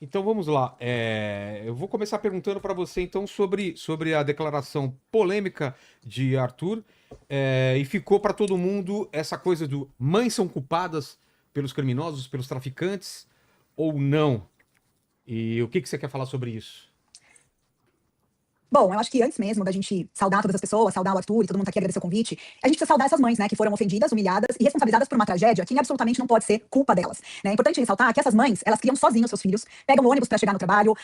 Então vamos lá. Eu vou começar perguntando para você então sobre a declaração polêmica de Arthur. E ficou para todo mundo essa coisa do mães são culpadas pelos criminosos, pelos traficantes ou não? E o que que você quer falar sobre isso? Bom, eu acho que antes mesmo da gente saudar todas as pessoas, saudar o Arthur e todo mundo tá aqui agradecer o convite, a gente precisa saudar essas mães, né, que foram ofendidas, humilhadas e responsabilizadas por uma tragédia que absolutamente não pode ser culpa delas, né? É importante ressaltar que essas mães, elas criam sozinhas seus filhos, pegam o ônibus para chegar no trabalho,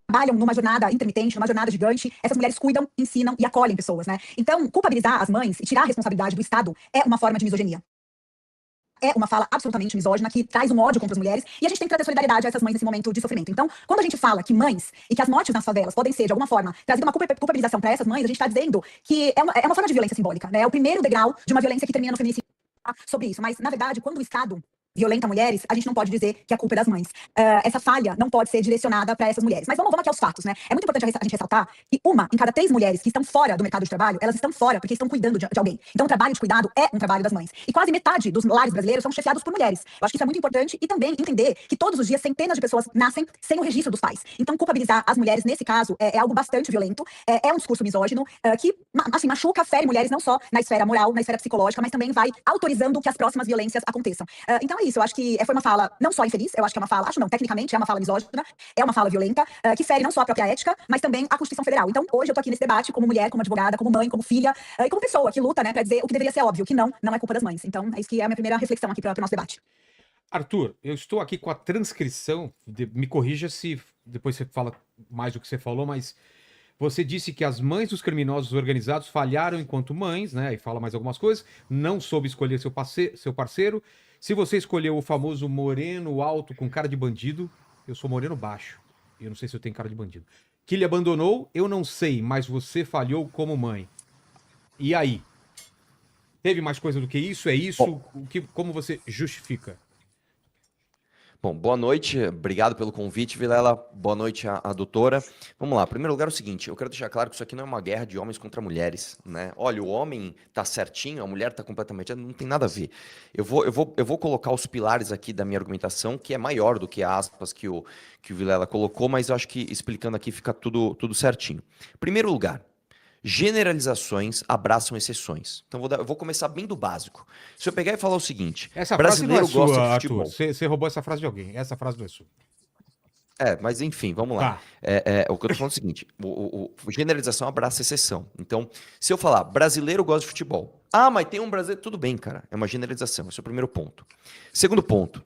trabalham numa jornada intermitente, numa jornada gigante. Essas mulheres cuidam, ensinam e acolhem pessoas, né? Então, culpabilizar as mães e tirar a responsabilidade do Estado é uma forma de misoginia. É uma fala absolutamente misógina, que traz um ódio contra as mulheres, e a gente tem que trazer solidariedade a essas mães nesse momento de sofrimento. Então, quando a gente fala que mães e que as mortes nas favelas podem ser, de alguma forma, trazendo uma culpabilização para essas mães, a gente está dizendo que é uma forma de violência simbólica, né? É o primeiro degrau de uma violência que termina no feminicídio sobre isso. Mas, na verdade, quando o Estado violenta mulheres, a gente não pode dizer que a culpa é das mães. Essa falha não pode ser direcionada para essas mulheres. Mas vamos aqui aos fatos, né? É muito importante a gente ressaltar que uma em cada 3 mulheres que estão fora do mercado de trabalho, elas estão fora porque estão cuidando de alguém. Então, o trabalho de cuidado é um trabalho das mães. E quase metade dos lares brasileiros são chefiados por mulheres. Eu acho que isso é muito importante, e também entender que todos os dias centenas de pessoas nascem sem o registro dos pais. Então, culpabilizar as mulheres nesse caso é algo bastante violento, é um discurso misógino, que assim, machuca, fere mulheres não só na esfera moral, na esfera psicológica, mas também vai autorizando que as próximas violências aconteçam. Então é isso, eu acho que foi uma fala não só infeliz, eu acho que é uma fala, acho não, tecnicamente é uma fala misógina, é uma fala violenta, que fere não só a própria ética, mas também a Constituição Federal. Então hoje eu tô aqui nesse debate como mulher, como advogada, como mãe, como filha, e como pessoa que luta, né, pra dizer o que deveria ser óbvio, que não é culpa das mães. Então é isso que é a minha primeira reflexão aqui para o nosso debate. Arthur, eu estou aqui com a transcrição, me corrija se depois você fala mais do que você falou, mas você disse que as mães dos criminosos organizados falharam enquanto mães, né? E fala mais algumas coisas. Não soube escolher seu parceiro. Se você escolheu o famoso moreno alto com cara de bandido, eu sou moreno baixo. Eu não sei se eu tenho cara de bandido. Que lhe abandonou, eu não sei, mas você falhou como mãe. E aí? Teve mais coisa do que isso? É Bom, isso? Como você justifica? bom, boa noite, obrigado pelo convite, Vilela. Boa noite à doutora. Vamos lá, em primeiro lugar, é o seguinte: eu quero deixar claro que isso aqui não é uma guerra de homens contra mulheres, né? Olha, o homem tá certinho, a mulher tá completamente. Não tem nada a ver. Eu vou colocar os pilares aqui da minha argumentação, que é maior do que aspas que o Vilela colocou, mas eu acho que explicando aqui fica tudo certinho. Em primeiro lugar, generalizações abraçam exceções. Então eu vou começar bem do básico. Se eu pegar e falar o seguinte: Essa frase não é brasileiro gosta de sua, Arthur. futebol. Você roubou essa frase de alguém. Essa frase não é sua. Mas enfim, vamos lá. Tá. O que eu tô falando é o seguinte: generalização abraça exceção. Então, se eu falar brasileiro gosta de futebol, mas tem um brasileiro, tudo bem, cara. É uma generalização. Esse é o primeiro ponto. Segundo ponto: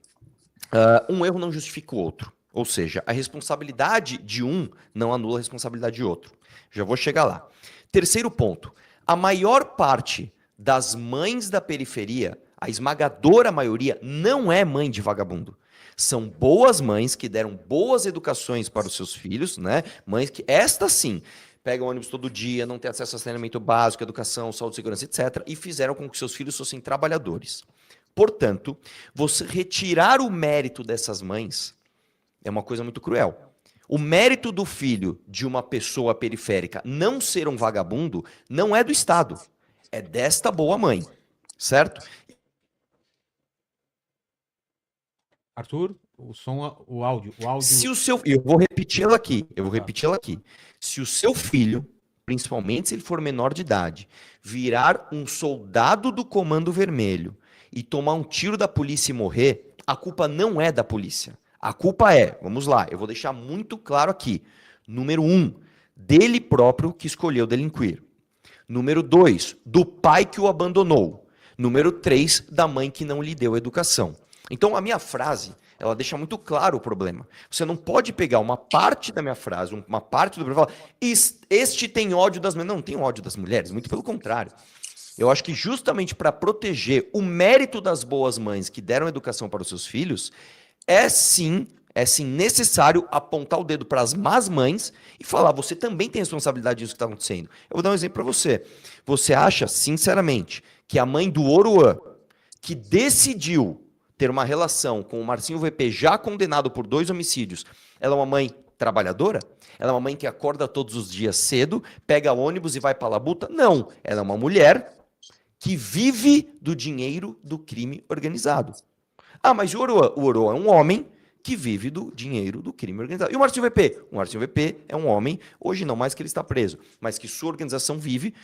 um erro não justifica o outro. Ou seja, a responsabilidade de um não anula a responsabilidade de outro. Já vou chegar lá. Terceiro ponto: a maior parte das mães da periferia, a esmagadora maioria, não é mãe de vagabundo. São boas mães que deram boas educações para os seus filhos, né? Mães que, esta sim, pegam ônibus todo dia, não têm acesso a saneamento básico, educação, saúde, segurança, etc. E fizeram com que seus filhos fossem trabalhadores. Portanto, você retirar o mérito dessas mães é uma coisa muito cruel. O mérito do filho de uma pessoa periférica não ser um vagabundo não é do Estado, é desta boa mãe, certo? Arthur, o som, o áudio. Se o seu, eu vou repeti-la aqui. Se o seu filho, principalmente se ele for menor de idade, virar um soldado do Comando Vermelho e tomar um tiro da polícia e morrer, a culpa não é da polícia. A culpa é, vamos lá, eu vou deixar muito claro aqui. Número 1, dele próprio que escolheu delinquir. Número 2, do pai que o abandonou. Número 3, da mãe que não lhe deu educação. Então, a minha frase, ela deixa muito claro o problema. Você não pode pegar uma parte da minha frase, uma parte do problema e falar: este tem ódio das mulheres. Não tem ódio das mulheres, muito pelo contrário. Eu acho que justamente para proteger o mérito das boas mães que deram educação para os seus filhos, é sim necessário apontar o dedo para as más mães e falar: você também tem responsabilidade disso que está acontecendo. Eu vou dar um exemplo para você. Você acha, sinceramente, que a mãe do Oruan, que decidiu ter uma relação com o Marcinho VP, já condenado por 2 homicídios, ela é uma mãe trabalhadora? Ela é uma mãe que acorda todos os dias cedo, pega ônibus e vai para a labuta? Não. Ela é uma mulher que vive do dinheiro do crime organizado. Mas o Oruan é um homem que vive do dinheiro do crime organizado. E o Marcinho VP? O Marcinho VP é um homem, hoje não mais que ele está preso, mas que sua organização vive,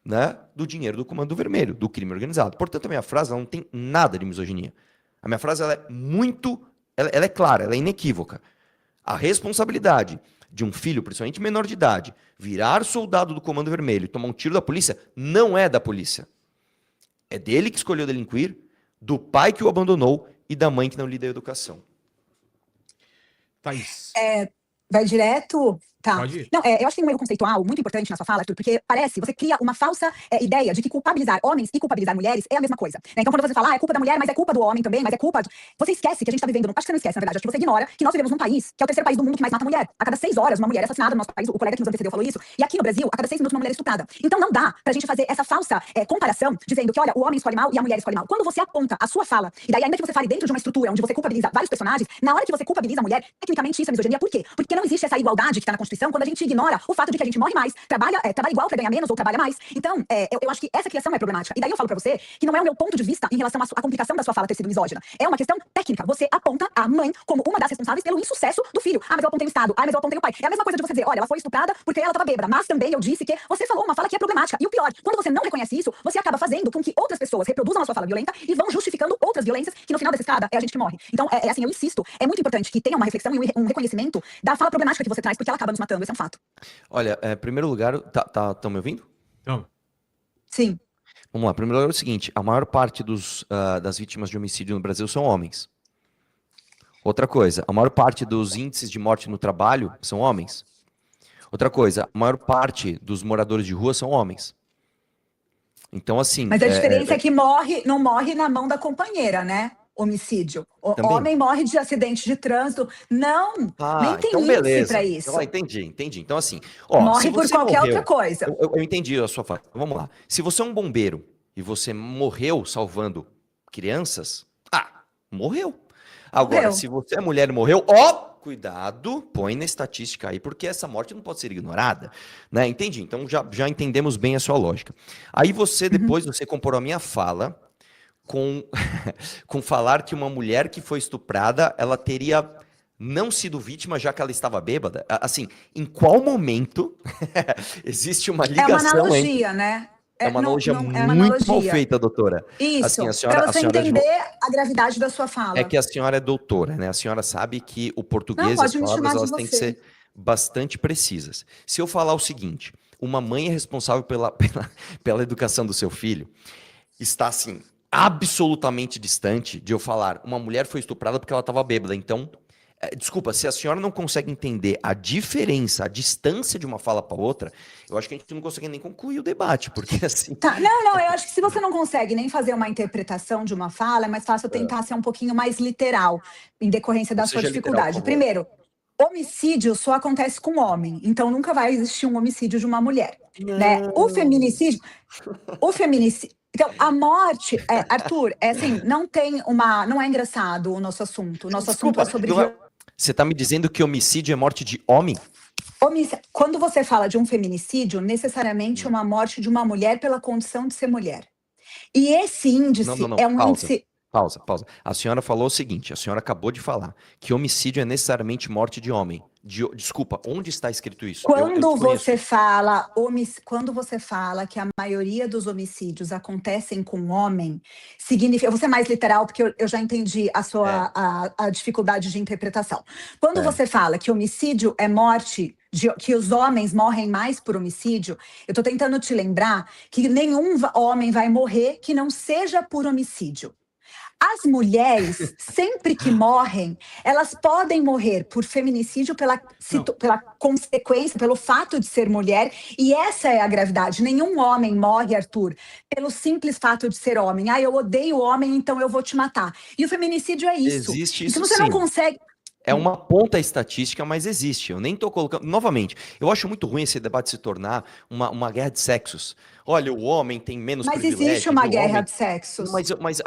né, do dinheiro do Comando Vermelho, do crime organizado. Portanto, a minha frase ela não tem nada de misoginia. A minha frase ela é muito, ela é clara, ela é inequívoca. A responsabilidade de um filho, principalmente menor de idade, virar soldado do Comando Vermelho e tomar um tiro da polícia, não é da polícia. É dele que escolheu delinquir, do pai que o abandonou e da mãe que não lhe deu educação. Thaís, Vai direto? Tá. pode ir. Não, eu acho que tem um erro conceitual muito importante na sua fala, Arthur, porque parece, você cria uma falsa ideia de que culpabilizar homens e culpabilizar mulheres é a mesma coisa. Né? Então, quando você fala, é culpa da mulher, mas é culpa do homem também, mas é culpa. Você esquece que a gente está vivendo. Acho que você não esquece, na verdade. Acho que você ignora que nós vivemos num país que é o terceiro país do mundo que mais mata mulher. A cada 6 horas, uma mulher é assassinada no nosso país. O colega que nos antecedeu falou isso. E aqui no Brasil, a cada 6 minutos, uma mulher é estuprada. Então, não dá pra gente fazer essa falsa comparação, dizendo que, olha, o homem escolhe mal e a mulher escolhe mal. Quando você aponta a sua fala, e daí, ainda que você fale dentro de uma estrutura onde você culpabiliza vários personagens, na hora que você culpabiliza a mulher, tecnicamente isso é misoginia. Por quê? Porque não existe essa igualdade que está na Constituição quando a gente ignora o fato de que a gente morre mais, trabalha igual para ganhar menos ou trabalha mais. Então, eu acho que essa criação é problemática. E daí eu falo pra você que não é o meu ponto de vista em relação à complicação da sua fala ter sido misógina. É uma questão técnica. Você aponta a mãe como uma das responsáveis pelo insucesso do filho. Ah, mas eu apontei o Estado. Ah, mas eu apontei o pai. É a mesma coisa de você dizer, olha, ela foi estuprada porque ela estava bêbada. Mas também eu disse que você falou uma fala que é problemática. E o pior, quando você não reconhece isso, você acaba fazendo com que outras pessoas reproduzam a sua fala violenta e vão justificando outras violências que no final dessa escada é a gente que morre. Então, assim, eu insisto, é muito importante que tenha uma reflexão e um reconhecimento da fala problemática que você traz, porque ela acaba nos matando. Esse é um fato. Olha, em primeiro lugar, estão me ouvindo? Então, Sim. Vamos lá, em primeiro lugar é o seguinte, a maior parte das vítimas de homicídio no Brasil são homens. Outra coisa, a maior parte dos índices de morte no trabalho são homens. Outra coisa, a maior parte dos moradores de rua são homens. Então, assim... Mas a diferença é que não morre na mão da companheira, né? Homicídio. O Também. homem morre de acidente de trânsito. Não, nem tem então índice beleza. pra isso. Entendi. Então, assim... Morre por qualquer outra coisa. Eu entendi a sua fala. Vamos lá. Se você é um bombeiro e você morreu salvando crianças, morreu. Agora, Morreu. se você é mulher e morreu, cuidado, põe na estatística aí, porque essa morte não pode ser ignorada, né? Entendi. Então já entendemos bem a sua lógica. Aí depois você comparou a minha fala com falar que uma mulher que foi estuprada, ela teria não sido vítima já que ela estava bêbada. Assim, em qual momento existe uma ligação? É uma analogia, né? É uma analogia é uma muito analogia. mal feita, doutora. Isso, Assim, para você entender a gravidade da sua fala. É que a senhora é doutora, né? A senhora sabe que o português, Não, as pode me palavras, chamar de elas têm que você. ser bastante precisas. Se eu falar o seguinte, uma mãe é responsável pela educação do seu filho, está, assim, absolutamente distante de eu falar, uma mulher foi estuprada porque ela estava bêbada. Então, desculpa, se a senhora não consegue entender a diferença, a distância de uma fala para outra, eu acho que a gente não consegue nem concluir o debate, porque assim... Tá, não, eu acho que se você não consegue nem fazer uma interpretação de uma fala, é mais fácil tentar ser um pouquinho mais literal, em decorrência da sua Seja literal, dificuldade. por favor. Primeiro, homicídio só acontece com homem, então nunca vai existir um homicídio de uma mulher, né? O feminicídio... Então, a morte, Arthur, assim, não é engraçado o nosso assunto. O nosso assunto é sobre... Você está me dizendo que homicídio é morte de homem? Quando você fala de um feminicídio, necessariamente é uma morte de uma mulher pela condição de ser mulher. E esse índice é um índice... Pausa. A senhora falou o seguinte, a senhora acabou de falar que homicídio é necessariamente morte de homem. Desculpa, onde está escrito isso? Quando você fala que a maioria dos homicídios acontecem com homem, significa... Eu vou ser mais literal, porque eu já entendi a dificuldade de interpretação. Quando você fala que homicídio é morte, que os homens morrem mais por homicídio, eu estou tentando te lembrar que nenhum homem vai morrer que não seja por homicídio. As mulheres, sempre que morrem, elas podem morrer por feminicídio pela consequência, pelo fato de ser mulher, e essa é a gravidade. Nenhum homem morre, Arthur, pelo simples fato de ser homem. Eu odeio homem, então eu vou te matar. E o feminicídio é isso. Existe isso. isso, Se você não consegue... É uma ponta estatística, mas existe. Eu nem estou colocando... Novamente, eu acho muito ruim esse debate se tornar uma guerra de sexos. Olha, o homem tem menos privilégio. Mas existe uma guerra de sexos. Mas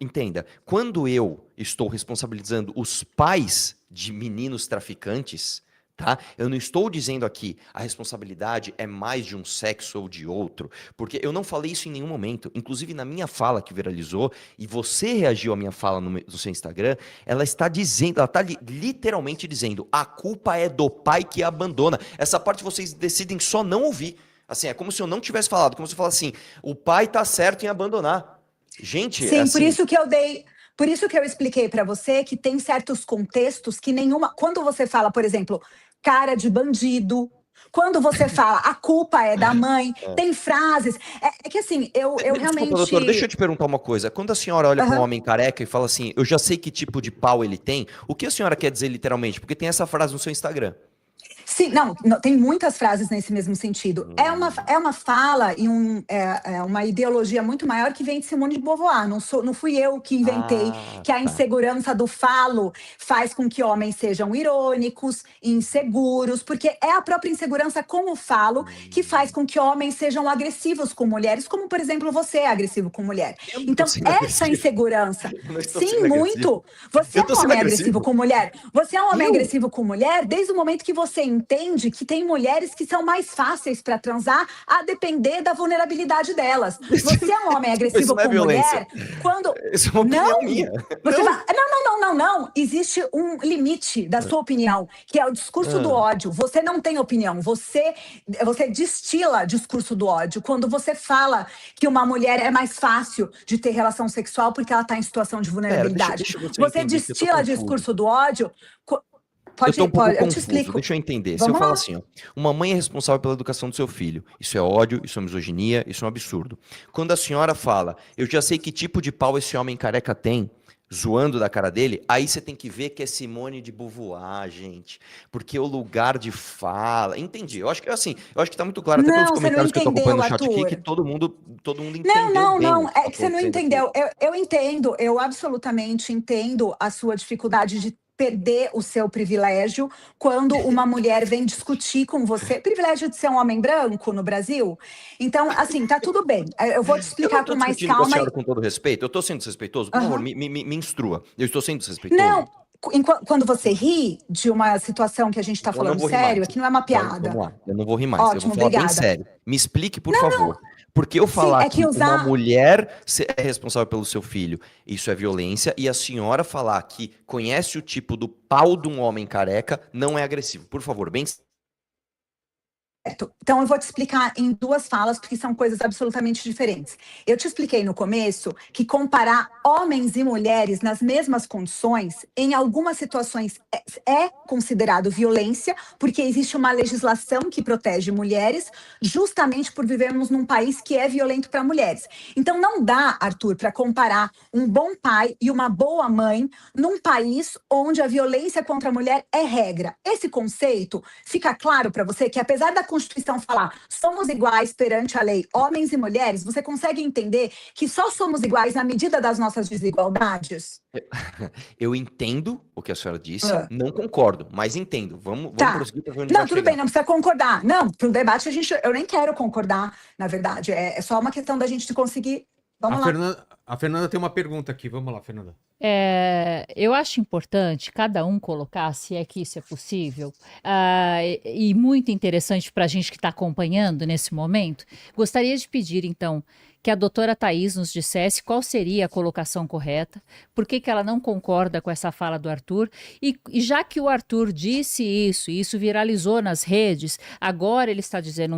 entenda, quando eu estou responsabilizando os pais de meninos traficantes, Tá? Eu não estou dizendo aqui a responsabilidade é mais de um sexo ou de outro, porque eu não falei isso em nenhum momento. Inclusive, na minha fala que viralizou, e você reagiu à minha fala no seu Instagram, ela está dizendo, ela está literalmente dizendo: a culpa é do pai que abandona. Essa parte vocês decidem só não ouvir. Assim, é como se eu não tivesse falado, como se eu falasse assim: o pai tá certo em abandonar. Gente, Sim, assim, por isso que eu expliquei para você que tem certos contextos que nenhuma. Quando você fala, por exemplo, cara de bandido, quando você fala a culpa é da mãe, tem frases. É que assim, eu Desculpa, realmente. doutor, deixa eu te perguntar uma coisa. Quando a senhora olha para um Aham. homem careca e fala assim: eu já sei que tipo de pau ele tem, o que a senhora quer dizer literalmente? Porque tem essa frase no seu Instagram. Sim, não, tem muitas frases nesse mesmo sentido. É uma fala e uma ideologia muito maior que vem de Simone de Beauvoir. Não fui eu que inventei Ah, que a tá. insegurança do falo faz com que homens sejam irônicos, inseguros, porque é a própria insegurança com o falo que faz com que homens sejam agressivos com mulheres, como, por exemplo, você é agressivo com mulher. Eu não tô Então, sendo essa agressivo. insegurança, Eu não estou sim, sendo agressivo. muito. Você Eu é tô um sendo homem agressivo agressivo? com mulher. Você é um homem Eu? agressivo com mulher desde o momento que você entende que tem mulheres que são mais fáceis para transar a depender da vulnerabilidade delas. Você é um homem Isso agressivo não é com violência. mulher quando. Isso é uma opinião Não! minha. Você Não. vai. Não. Existe um limite da sua opinião, que é o discurso do Ah. ódio. Você não tem opinião. Você destila discurso do ódio quando você fala que uma mulher é mais fácil de ter relação sexual porque ela está em situação de Pera, vulnerabilidade. deixa você Você entender que eu tô destila confuso. discurso do ódio. Eu tô um pouco Eu te confuso, explico. deixa eu entender. Se eu Vamos falo lá. assim, ó, uma mãe é responsável pela educação do seu filho, isso é ódio, isso é misoginia, isso é um absurdo. Quando a senhora fala, eu já sei que tipo de pau esse homem careca tem, zoando da cara dele, aí você tem que ver que é Simone de Beauvoir, gente, porque o lugar de fala, entendi. Eu acho que assim, eu acho que tá muito claro até pelos Não, você não comentários que eu tô acompanhando entendeu, no chat aqui que Arthur. todo mundo Não, entendeu não, bem não. o que É tá que você não acontecendo aqui. entendeu. Eu entendo, eu absolutamente entendo a sua dificuldade de perder o seu privilégio quando uma mulher vem discutir com você. Privilégio de ser um homem branco no Brasil? Então, assim, tá tudo bem. Eu vou te Eu não explicar tô com mais discutindo com a calma. senhora com todo respeito, eu tô sendo desrespeitoso, por favor, Aham. me instrua. Eu estou sendo Não, desrespeitoso? quando você ri de uma situação que a gente está Então eu não falando vou rir mais. sério, aqui não é uma Então, piada. vamos lá. Eu não vou rir mais. Eu vou Ótimo, falar bem obrigada. sério. Me explique, por Não, favor. Porque eu sim, falar é que que uma usar. mulher é responsável pelo seu filho, isso é violência, e a senhora falar que conhece o tipo do pau de um homem careca não é agressivo. Por favor, bem. Certo. Então, eu vou te explicar em duas falas, porque são coisas absolutamente diferentes. Eu te expliquei no começo que comparar homens e mulheres nas mesmas condições, em algumas situações, é considerado violência, porque existe uma legislação que protege mulheres, justamente por vivermos num país que é violento para mulheres. Então, não dá, Arthur, para comparar um bom pai e uma boa mãe num país onde a violência contra a mulher é regra. Esse conceito fica claro para você que, apesar da Constituição falar somos iguais perante a lei, homens e mulheres, você consegue entender que só somos iguais na medida das nossas desigualdades? Eu entendo o que a senhora disse, Ah, não concordo, mas entendo. Vamos tá. prosseguir para ver onde vai Não, tudo bem, chegar. não precisa concordar. Não, para o debate eu nem quero concordar, na verdade. É só uma questão da gente conseguir. Vamos lá. A Fernanda tem uma pergunta aqui. Vamos lá, Fernanda. Eu acho importante cada um colocar, se é que isso é possível, e muito interessante para a gente que está acompanhando nesse momento. Gostaria de pedir, então, que a doutora Thaís nos dissesse qual seria a colocação correta, por que ela não concorda com essa fala do Arthur, e já que o Arthur disse isso, e isso viralizou nas redes, agora ele está dizendo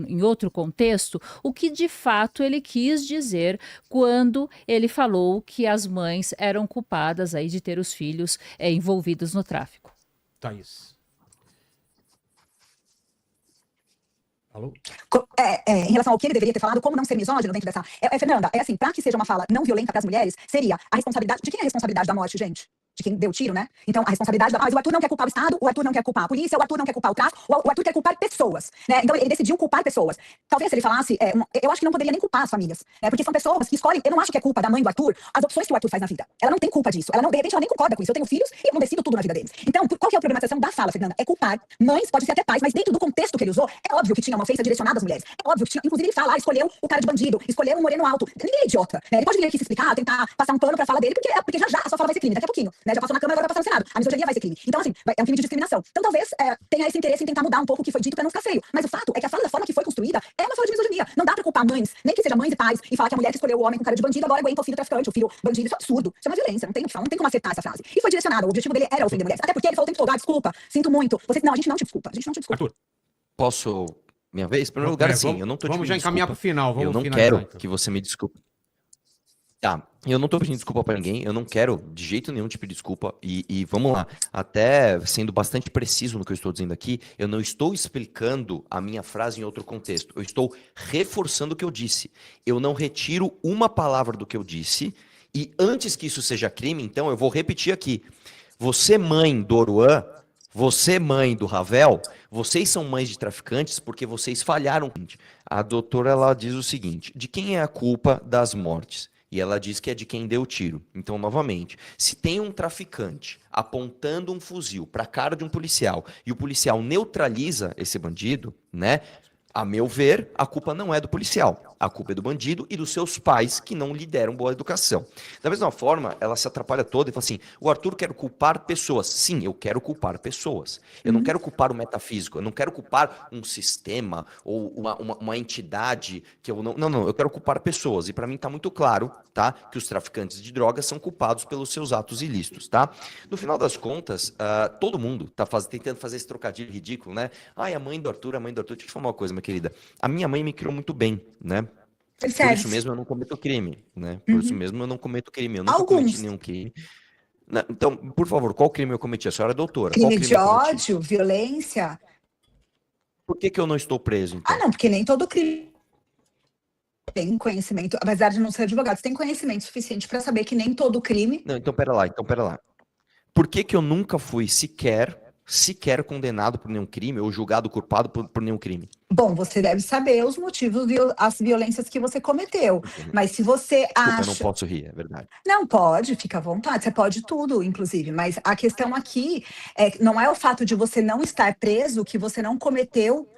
em outro contexto, o que de fato ele quis dizer quando ele falou que as mães eram culpadas aí de ter os filhos envolvidos no tráfico. Thaís. Alô? Em relação ao que ele deveria ter falado, como não ser misógino dentro dessa. Fernanda, é assim, para que seja uma fala não violenta para as mulheres, seria a responsabilidade. De quem é a responsabilidade da morte, gente? De quem deu tiro, né? Então, a responsabilidade da. Mas o Arthur não quer culpar o Estado, o Arthur não quer culpar a polícia, o Arthur não quer culpar o tráfico, o Arthur quer culpar pessoas, né? Então, ele decidiu culpar pessoas. Talvez se ele falasse. Eu acho que não poderia nem culpar as famílias, né? Porque são pessoas que escolhem. Eu não acho que é culpa da mãe do Arthur as opções que o Arthur faz na vida. Ela não tem culpa disso. De repente, ela nem concorda com isso. Eu tenho filhos e eu não decido tudo na vida deles. Então, qual que é a problematização da fala, Fernanda? É culpar mães, pode ser até pais, mas dentro do contexto que ele usou, é óbvio que tinha uma ofensa direcionada às mulheres. É óbvio que tinha. Inclusive, ele fala, escolheu o cara de bandido, escolheu um moreno alto. Ninguém é idiota, né? Ele pode vir aqui se explicar, tentar passar um pano pra fala dele, porque já a sua fala vai ser crime daqui a pouquinho. né? Já passou na Câmara, agora vai passar no Senado. A misoginia vai ser crime. Então, assim, é um crime de discriminação. Então, talvez tenha esse interesse em tentar mudar um pouco o que foi dito pra não ficar feio. Mas o fato é que a fala da forma que foi construída é uma fala de misoginia. Não dá pra culpar mães, nem que seja mães e pais, e falar que a mulher que escolheu o homem com cara de bandido agora aguenta o filho traficante, o filho bandido. Isso é absurdo. Isso é uma violência. Não tem como acertar essa frase. E foi direcionado. O objetivo dele era ofender mulheres. Até porque ele falou o tempo todo, desculpa, sinto muito. Não, a gente não te desculpa. A gente não te desculpa. Arthur, Posso, minha vez? Em primeiro lugar, sim, eu não tô te vamos já pedindo encaminhar pro desculpa. final. Vamos Eu não finalizar, quero então. que você me desculpe. Tá, eu não tô pedindo desculpa pra ninguém, eu não quero de jeito nenhum te pedir desculpa, e vamos lá, até sendo bastante preciso no que eu estou dizendo aqui, eu não estou explicando a minha frase em outro contexto, eu estou reforçando o que eu disse, eu não retiro uma palavra do que eu disse, e antes que isso seja crime, então eu vou repetir aqui, você mãe do Oruan, você mãe do Ravel, vocês são mães de traficantes porque vocês falharam. A doutora, ela diz o seguinte, de quem é a culpa das mortes? E ela diz que é de quem deu o tiro. Então, novamente, se tem um traficante apontando um fuzil para a cara de um policial e o policial neutraliza esse bandido, né? A meu ver, a culpa não é do policial. A culpa é do bandido e dos seus pais que não lhe deram boa educação. Da mesma forma, ela se atrapalha toda e fala assim, o Arthur quer culpar pessoas. Sim, eu quero culpar pessoas. Eu não quero culpar o metafísico, eu não quero culpar um sistema ou uma entidade que eu não... Não, eu quero culpar pessoas. E para mim está muito claro, tá? Que os traficantes de drogas são culpados pelos seus atos ilícitos, tá? No final das contas, todo mundo está tentando fazer esse trocadilho ridículo, né? Ai, a mãe do Arthur. Deixa eu te falar uma coisa, minha querida. A minha mãe me criou muito bem, né? Por isso mesmo eu não cometo crime, né? Por isso mesmo eu não cometo crime. Eu nunca cometi nenhum crime. Então, por favor, qual crime eu cometi? A senhora é doutora. Qual Crime crime de eu cometi? ódio, violência. Por que eu não estou preso, então? Não, porque nem todo crime tem conhecimento, apesar de não ser advogado, você tem conhecimento suficiente para saber que nem todo crime. Não, então pera lá. Por que eu nunca fui sequer condenado por nenhum crime ou julgado culpado por nenhum crime? Bom, você deve saber os motivos, as violências que você cometeu. Mas se você Desculpa, eu não acha... posso rir, é verdade. Não, pode, fica à vontade, você pode tudo, inclusive. Mas a questão aqui não é o fato de você não estar preso que você não cometeu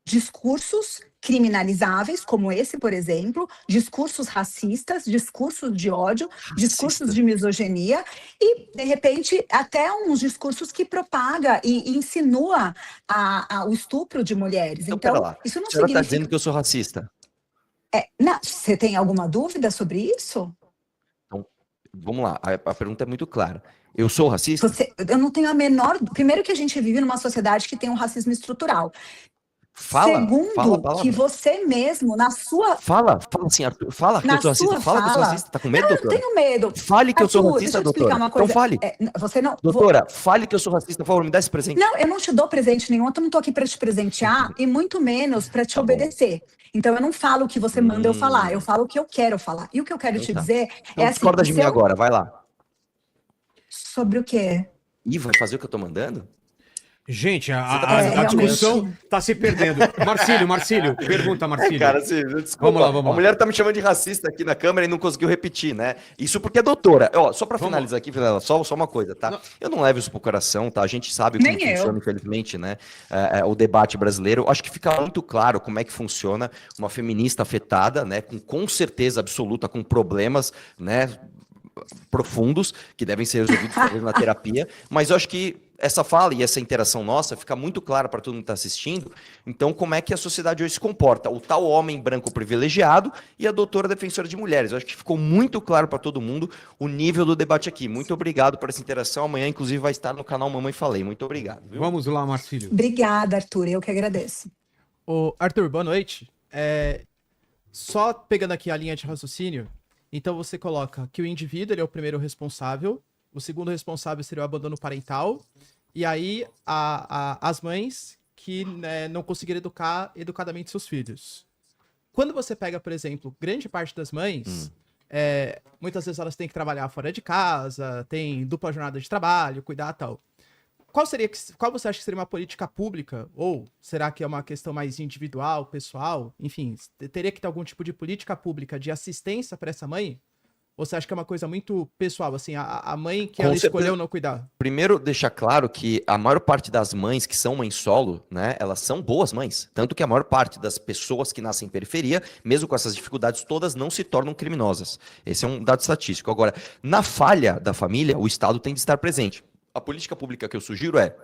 discursos criminalizáveis, como esse, por exemplo, discursos racistas, discursos de ódio, discursos de misoginia e, de repente, até uns discursos que propaga e insinua o estupro de mulheres. Então, Então, pera lá. isso não A senhora está significa... dizendo que eu sou racista? Não, você tem alguma dúvida sobre isso? Então, vamos lá. A pergunta é muito clara. Eu sou racista? Eu não tenho a menor... Primeiro que a gente vive numa sociedade que tem um racismo estrutural. Fala a palavra. Que você mesmo, na sua... Fala assim, Arthur. Fala que eu sou racista. Fala que eu sou racista. Tá com medo, doutora? Eu não tenho medo. Fale que eu sou deixa racista, eu te explicar doutora. uma coisa. Então fale. Você não... Doutora, fale que eu sou racista, por favor, me dá esse presente. Não, eu não te dou presente nenhum, eu não tô aqui para te presentear e muito menos para te obedecer. Então eu não falo o que você manda eu falar, eu falo o que eu quero falar. E o que eu quero te dizer então, assim... discorda de mim agora, vai lá. Sobre o quê? Ih, vai fazer o que eu tô mandando? Gente, tá a discussão tá se perdendo. Marcílio, pergunta, Marcílio. Cara, desculpa. Vamos lá. A mulher tá me chamando de racista aqui na câmera e não conseguiu repetir, né? Isso porque é doutora. Ó, só pra finalizar aqui, Vilela, só uma coisa, tá? Eu não levo isso pro coração, tá? A gente sabe como funciona, infelizmente, né? O debate brasileiro. Acho que fica muito claro como é que funciona uma feminista afetada, né? Com certeza absoluta, com problemas, né? Profundos, que devem ser resolvidos talvez na terapia, mas eu acho que essa fala e essa interação nossa fica muito clara para todo mundo que está assistindo. Então, como é que a sociedade hoje se comporta? O tal homem branco privilegiado e a doutora defensora de mulheres. Eu acho que ficou muito claro para todo mundo o nível do debate aqui. Muito obrigado por essa interação. Amanhã, inclusive, vai estar no canal Mamãe Falei. Muito obrigado. Viu? Vamos lá, Marcílio. Obrigada, Arthur. Eu que agradeço. Arthur, boa noite. Só pegando aqui a linha de raciocínio, então você coloca que o indivíduo ele é o primeiro responsável, o segundo responsável seria o abandono parental, e aí as mães que não conseguiram educar educadamente seus filhos. Quando você pega, por exemplo, grande parte das mães, muitas vezes elas têm que trabalhar fora de casa, tem dupla jornada de trabalho, cuidar tal. Qual você acha que seria uma política pública? Ou será que é uma questão mais individual, pessoal? Enfim, teria que ter algum tipo de política pública de assistência para essa mãe? Ou você acha que é uma coisa muito pessoal, assim, a mãe que Com ela certeza. escolheu não cuidar? Primeiro, deixar claro que a maior parte das mães que são mães solo, né, elas são boas mães. Tanto que a maior parte das pessoas que nascem em periferia, mesmo com essas dificuldades todas, não se tornam criminosas. Esse é um dado estatístico. Agora, na falha da família, o Estado tem de estar presente. A política pública que eu sugiro é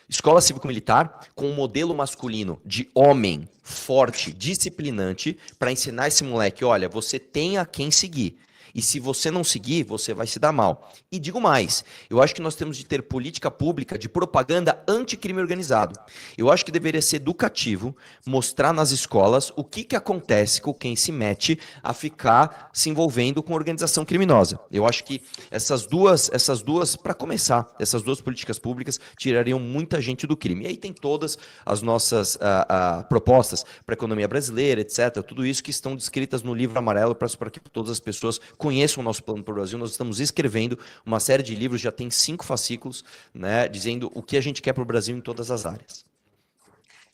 escola cívico-militar com um modelo masculino de homem forte, disciplinante, para ensinar esse moleque, olha, você tem a quem seguir. E se você não seguir, você vai se dar mal. E digo mais, eu acho que nós temos de ter política pública de propaganda anti-crime organizado. Eu acho que deveria ser educativo mostrar nas escolas o que acontece com quem se mete a ficar se envolvendo com organização criminosa. Eu acho que essas duas, para começar, essas duas políticas públicas tirariam muita gente do crime. E aí tem todas as nossas propostas para a economia brasileira, etc. Tudo isso que estão descritas no livro amarelo para que todas as pessoas conheçam o nosso plano para o Brasil. Nós estamos escrevendo uma série de livros, já tem 5 fascículos, né, dizendo o que a gente quer para o Brasil em todas as áreas.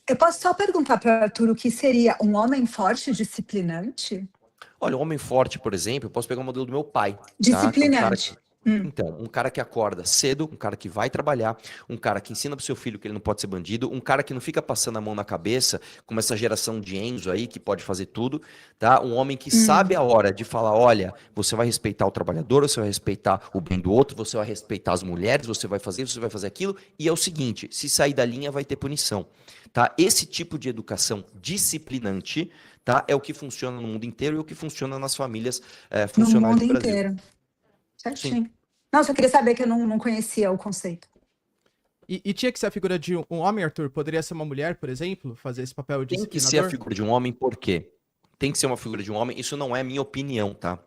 Eu posso só perguntar para o Arthur o que seria um homem forte e disciplinante? Olha, um homem forte, por exemplo, eu posso pegar o modelo do meu pai. Tá? Disciplinante. Então, um cara que acorda cedo, um cara que vai trabalhar, um cara que ensina pro seu filho que ele não pode ser bandido, um cara que não fica passando a mão na cabeça, como essa geração de Enzo aí, que pode fazer tudo, tá? Um homem que sabe a hora de falar, olha, você vai respeitar o trabalhador, você vai respeitar o bem do outro, você vai respeitar as mulheres, você vai fazer isso, você vai fazer aquilo, e é o seguinte, se sair da linha vai ter punição, tá? Esse tipo de educação disciplinante, tá? É o que funciona no mundo inteiro e é o que funciona nas famílias funcionais no mundo do Brasil. inteiro. Certinho. Nossa, eu queria saber que eu não conhecia o conceito. E tinha que ser a figura de um homem, Arthur? Poderia ser uma mulher, por exemplo? Fazer esse papel de Tem que ser a disciplinador? figura de um homem, por quê? Tem que ser uma figura de um homem, isso não é minha opinião, tá?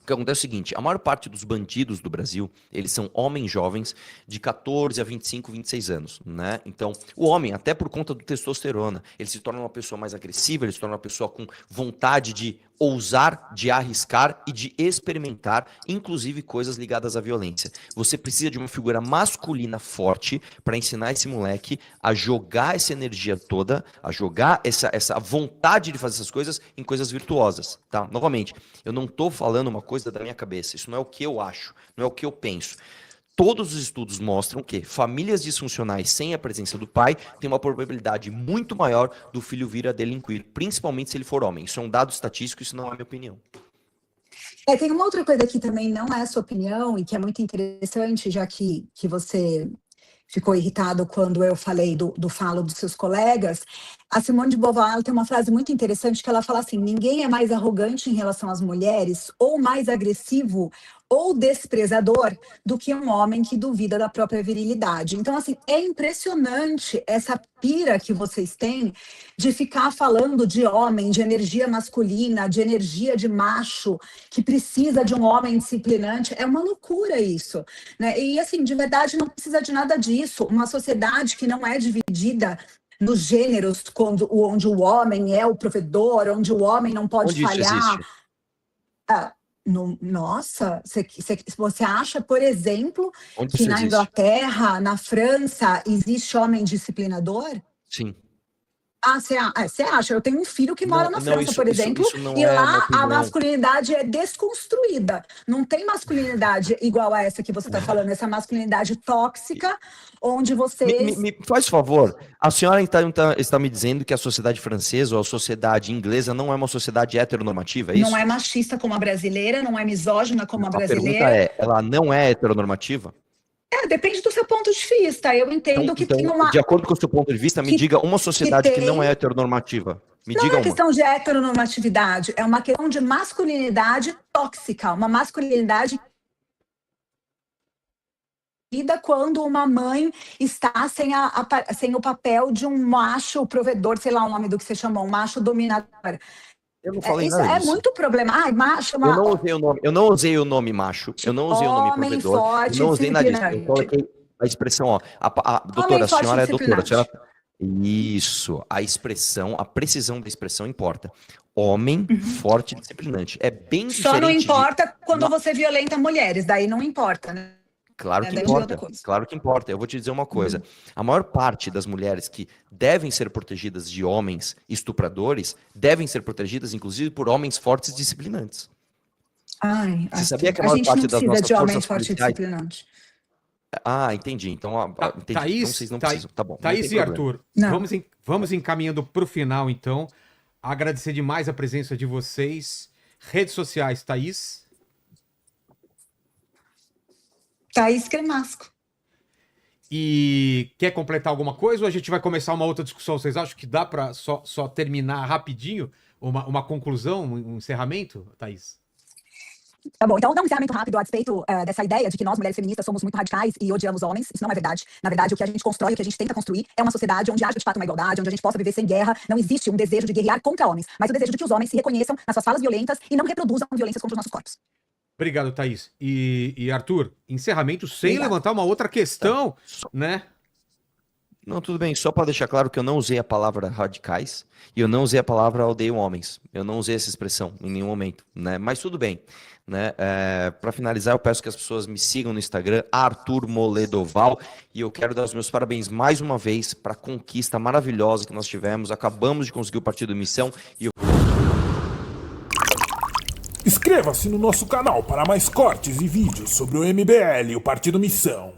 O que acontece é o seguinte, a maior parte dos bandidos do Brasil, eles são homens jovens de 14 a 25, 26 anos, né? Então, o homem, até por conta do testosterona, ele se torna uma pessoa mais agressiva, ele se torna uma pessoa com vontade de ousar, de arriscar e de experimentar, inclusive coisas ligadas à violência. Você precisa de uma figura masculina forte para ensinar esse moleque a jogar essa energia toda, a jogar essa vontade de fazer essas coisas em coisas virtuosas, tá? Novamente, eu não estou falando uma coisa da minha cabeça, isso não é o que eu acho, não é o que eu penso. Todos os estudos mostram que famílias disfuncionais sem a presença do pai têm uma probabilidade muito maior do filho vir a delinquir, principalmente se ele for homem. Isso é um dado estatístico, isso não é a minha opinião. Tem uma outra coisa que também não é a sua opinião e que é muito interessante, já que você ficou irritado quando eu falei do falo dos seus colegas. A Simone de Beauvoir, ela tem uma frase muito interessante que ela fala assim, ninguém é mais arrogante em relação às mulheres ou mais agressivo ou desprezador do que um homem que duvida da própria virilidade. Então, assim, é impressionante essa pira que vocês têm de ficar falando de homem, de energia masculina, de energia de macho, que precisa de um homem disciplinante. É uma loucura isso, né? E, assim, de verdade, não precisa de nada disso. Uma sociedade que não é dividida nos gêneros, onde o homem é o provedor, onde o homem não pode Onde falhar. isso existe? Nossa, você acha, por exemplo, Onde que isso na existe? Inglaterra, na França, existe homem disciplinador? Sim. Você acha? Eu tenho um filho que mora na França, por exemplo, isso não e é a minha lá a opinião. masculinidade é desconstruída. Não tem masculinidade igual a essa que você está falando, essa masculinidade tóxica, onde vocês... Me faz favor, a senhora está me dizendo que a sociedade francesa ou a sociedade inglesa não é uma sociedade heteronormativa, é isso? Não é machista como a brasileira, não é misógina como a A pergunta brasileira. é, ela não é heteronormativa? Depende do seu ponto de vista. Eu entendo que tem uma... de acordo com o seu ponto de vista, me que- diga uma sociedade que não tem- é heteronormativa. Me Não diga é uma. questão de heteronormatividade, é uma questão de masculinidade tóxica, uma masculinidade quando uma mãe está sem o papel de um macho provedor, sei lá o nome do que você chamou, um macho dominador. Eu não falei Isso nada é disso. muito problema. Macho, Eu não usei o nome macho, eu não usei o nome homem provedor, forte, eu não usei nada disso. Eu disciplinante. coloquei a expressão, ó, doutora, Homem a forte, senhora é doutora, a senhora... disciplinante. Isso, a expressão, a precisão da expressão importa. Homem forte e disciplinante. É bem diferente Só não de... importa quando Não. você violenta mulheres, daí não importa, né? Claro que daí é outra importa, coisa. claro que importa. Eu vou te dizer uma coisa. A maior parte das mulheres que devem ser protegidas de homens estupradores devem ser protegidas, inclusive, por homens fortes e disciplinantes. Ai, Você sabia que a a maior gente parte não das precisa nossas de homem forças forte e policiais... disciplinante. Ah, entendi. Então, entendi. Thaís, Então vocês não precisam. Tá bom. não Thaís tem e problema. Arthur, Não. vamos encaminhando para o final, então. Agradecer demais a presença de vocês. Redes sociais, Thaís. Thaís Cremasco. E quer completar alguma coisa ou a gente vai começar uma outra discussão? Vocês acham que dá para só terminar rapidinho uma conclusão, um encerramento, Thaís? Tá bom, então dá um encerramento rápido a despeito dessa ideia de que nós, mulheres feministas, somos muito radicais e odiamos homens. Isso não é verdade. Na verdade, o que a gente constrói, o que a gente tenta construir é uma sociedade onde haja de fato uma igualdade, onde a gente possa viver sem guerra. Não existe um desejo de guerrear contra homens, mas o desejo de que os homens se reconheçam nas suas falas violentas e não reproduzam violências contra os nossos corpos. Obrigado, Thaís. E Arthur, encerramento sem Obrigado. levantar uma outra questão, né? Não, tudo bem. Só para deixar claro que eu não usei a palavra radicais e eu não usei a palavra odeio homens. Eu não usei essa expressão em nenhum momento, né? Mas tudo bem, né? Para finalizar, eu peço que as pessoas me sigam no Instagram, Arthur Moledoval, e eu quero dar os meus parabéns mais uma vez para a conquista maravilhosa que nós tivemos. Acabamos de conseguir o Partido Missão e Inscreva-se no nosso canal para mais cortes e vídeos sobre o MBL e o Partido Missão.